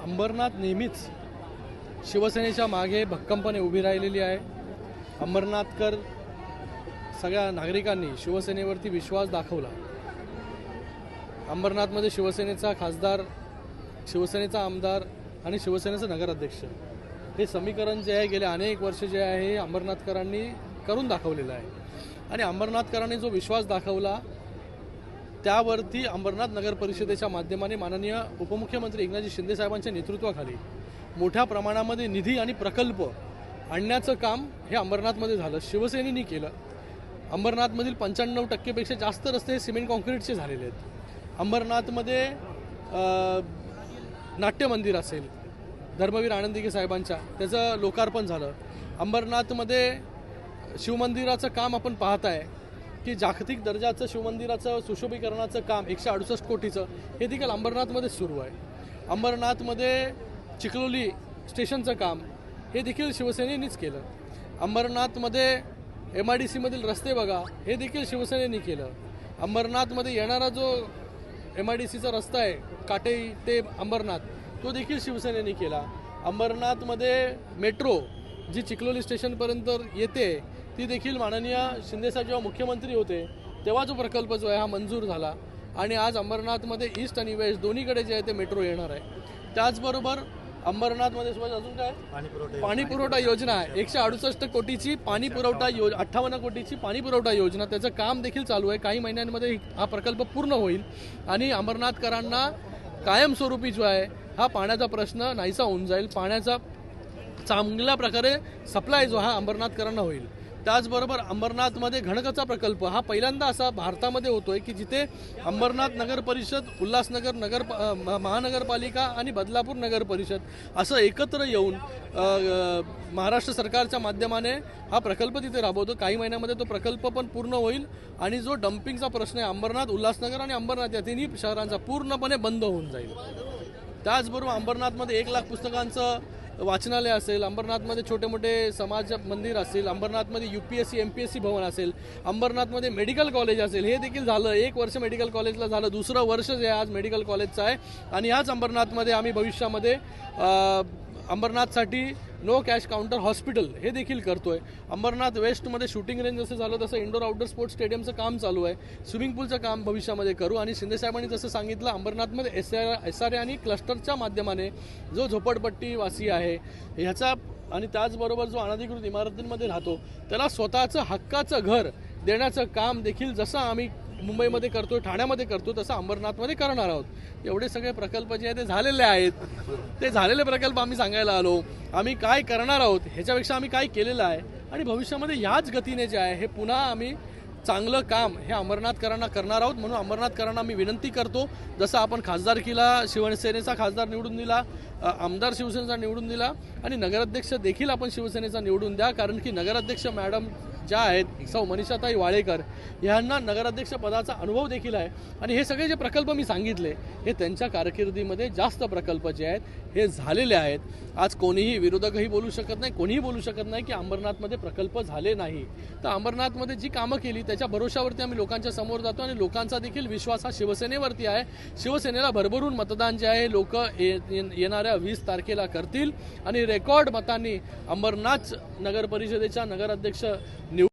अंबरनाथ नेहमीच शिवसेनेच्या मागे भक्कमपणे उभी राहिलेली आहे. अंबरनाथकर सगळ्या नागरिकांनी शिवसेनेवरती विश्वास दाखवला. अंबरनाथमध्ये शिवसेनेचा खासदार, शिवसेनेचा आमदार आणि शिवसेनेचा नगराध्यक्ष हे समीकरण जे आहे गेले अनेक वर्ष जे आहे हे अंबरनाथकरांनी करून दाखवलेलं आहे. आणि अंबरनाथकरांनी जो विश्वास दाखवला त्यावरती अंबरनाथ नगर परिषदेच्या माध्यमाने माननीय उपमुख्यमंत्री एकनाथजी शिंदे साहेबांच्या नेतृत्वाखाली मोठ्या प्रमाणामध्ये निधी आणि प्रकल्प आणण्याचं काम हे अंबरनाथमध्ये झालं, शिवसेनेने केलं. अंबरनाथमधील 95% जास्त रस्ते हे सिमेंट कॉन्क्रीटचे झालेले आहेत. अंबरनाथमध्ये नाट्यमंदिर असेल धर्मवीर आनंदीके साहेबांच्या, त्याचं लोकार्पण झालं. अंबरनाथमध्ये शिवमंदिराचं काम आपण पाहताय की जागतिक दर्जाचं शिवमंदिराचं सुशोभीकरणाचं काम 168 कोटीचं हे देखील अंबरनाथमध्ये सुरू आहे. अंबरनाथमध्ये चिखलोली स्टेशनचं काम हे देखील शिवसेनेनेच केलं. अंबरनाथमध्ये MIDC मधील रस्ते बघा हे देखील शिवसेनेने केलं. अंबरनाथमध्ये येणारा जो MIDCचा रस्ता आहे काटे ते अंबरनाथ तो देखील शिवसेनेने केला. अंबरनाथमध्ये मेट्रो जी चिखलोली स्टेशनपर्यंत येते ती देखील माननीय शिंदेसाहेब जेव्हा मुख्यमंत्री होते तेव्हा जो प्रकल्प जो आहे हा मंजूर झाला. आणि आज अंबरनाथमध्ये ईस्ट आणि वेस्ट दोन्हीकडे जे आहे ते मेट्रो येणार आहे. त्याचबरोबर अंबरनाथमध्ये अजून काय पाणी पुरवठा योजना आहे, 168 कोटीची पाणी पुरवठा 58 कोटीची पाणी पुरवठा योजना, त्याचं काम देखील चालू आहे. काही महिन्यांमध्ये हा प्रकल्प पूर्ण होईल आणि अंबरनाथकरांना कायमस्वरूपी जो आहे हा पाण्याचा प्रश्न नाहीसा होऊन जाईल. पाण्याचा चांगल्या प्रकारे सप्लाय जो हा अंबरनाथकरांना होईल. त्याचबरोबर अंबरनाथमध्ये घनकचरा प्रकल्प हा पहिल्यांदा असा भारतामध्ये होतोय की जिथे अंबरनाथ नगर परिषद, उल्हासनगर महानगरपालिका आणि बदलापूर नगर परिषद असं एकत्र येऊन महाराष्ट्र सरकारच्या माध्यमाने हा प्रकल्प तिथे राबवतो. काही महिन्यामध्ये तो प्रकल्प पण पूर्ण होईल आणि जो डम्पिंगचा प्रश्न आहे अंबरनाथ, उल्हासनगर आणि अंबरनाथ या तिन्ही शहरांचा पूर्णपणे बंद होऊन जाईल. त्याचबरोबर अंबरनाथमध्ये 1 लाख पुस्तकांचं वाचनालय असेल, अंबरनाथमध्ये छोटे मोठे समाज मंदिर असेल, अंबरनाथमध्ये UPSC MPSC भवन असेल, अंबरनाथमध्ये मेडिकल कॉलेज असेल, हे देखील झालं. 1 वर्ष मेडिकल कॉलेजला झालं, दुसरं वर्ष जे आज मेडिकल कॉलेजचं आहे. आणि ह्याच अंबरनाथमध्ये आम्ही भविष्यामध्ये अंबरनाथसाठी नो कॅश काउंटर हॉस्पिटल हे देखील करतोय. अंबरनाथ वेस्टमध्ये शूटिंग रेंज जसं झालं तसं इंडोर आउटडोर स्पोर्ट्स स्टेडियमचं काम चालू आहे. स्विमिंग पूलचं काम भविष्यामध्ये करू. आणि शिंदेसाहेबांनी जसं सांगितलं अंबरनाथमध्ये SRA आणि क्लस्टरच्या माध्यमाने जो झोपडपट्टीवासी आहे ह्याचा आणि त्याचबरोबर जो अनधिकृत इमारतींमध्ये राहतो त्याला स्वतःचं हक्काचं घर देण्याचं काम देखील जसं आम्ही मुंबईमध्ये करतो, ठाण्यामध्ये करतो, तसं अंबरनाथमध्ये करणार आहोत. एवढे सगळे प्रकल्प जे आहे ते झालेले आहेत. ते झालेले प्रकल्प आम्ही सांगायला आलो. आम्ही काय करणार आहोत ह्याच्यापेक्षा आम्ही काय केलेलं आहे आणि भविष्यामध्ये ह्याच गतीने जे आहे हे पुन्हा आम्ही चांगलं काम हे अंबरनाथकरांना करणार आहोत. म्हणून अंबरनाथकरांना मी विनंती करतो, जसं आपण खासदारकीला शिवसेनेचा खासदार निवडून दिला, आमदार शिवसेनेचा निवडून दिला आणि नगराध्यक्ष देखील आपण शिवसेनेचा निवडून द्या. कारण की नगराध्यक्ष मॅडम ज्या आहेत सौ मनीषाताई वाळेकर यांना नगराध्यक्ष पदाचा अनुभव देखील आहे. आणि हे सगळे जे प्रकल्प मी सांगितले हे त्यांच्या कारकिर्दीमध्ये जास्त प्रकल्प जे आहेत हे झालेले आहेत. आज कोणीही विरोधकही बोलू शकत नाही, कोणीही बोलू शकत नाही की अंबरनाथमध्ये प्रकल्प झाले नाही. तर अंबरनाथमध्ये जी कामं केली त्याच्या भरोशावरती आम्ही लोकांच्या समोर जातो आणि लोकांचा देखील विश्वास हा शिवसेनेवरती आहे. शिवसेनेला भरभरून मतदान जे आहे लोक येणाऱ्या 20 तारखेला करतील आणि रेकॉर्ड मतांनी अंबरनाथ नगर परिषदेच्या नगराध्यक्ष